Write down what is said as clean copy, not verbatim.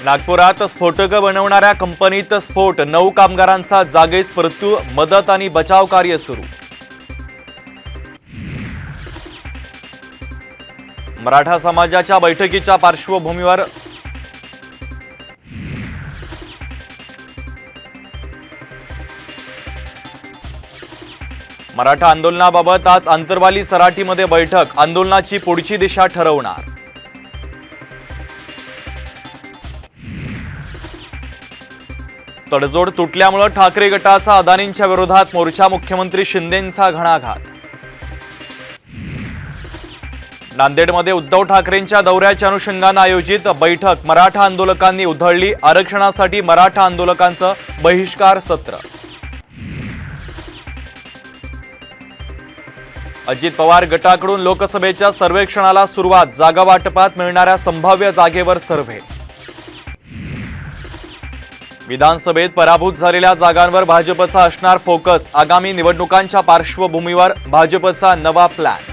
नागपुरात स्फोटक बनवणाऱ्या कंपनीत स्फोट, 9 कामगारांचा जागीच मृत्यू, मदत आणि बचाव कार्य सुरू। मराठा समाजाच्या बैठकीच्या पार्श्वभूमीवर मराठा आंदोलनाबाबत आज अंतरवाली सराटीमध्ये बैठक, आंदोलनाची पुढची दिशा ठरवणार। तडजोड तुटल्यामुळे ठाकरे गटाचा अदानींच्या विरोधात मोर्चा, मुख्यमंत्री शिंदेंचा घणाघात। नांदेडमध्ये उद्धव ठाकरेंच्या दौऱ्याच्या अनुषंगाने आयोजित बैठक, मराठा आंदोलकांनी उधळली आरक्षणासाठी मराठा आंदोलकांचं बहिष्कार सत्र। अजित पवार गटाकडून लोकसभेच्या सर्वेक्षणाला सुरुवात, जागा वाटपात मिळणाऱ्या संभाव्य जागेवर सर्व्हे। विधानसभेत पराभूत झालेल्या जागांवर भाजपचा असणार फोकस, आगामी निवडणुकांच्या पार्श्वभूमीवर भाजपचा नवा प्लॅन।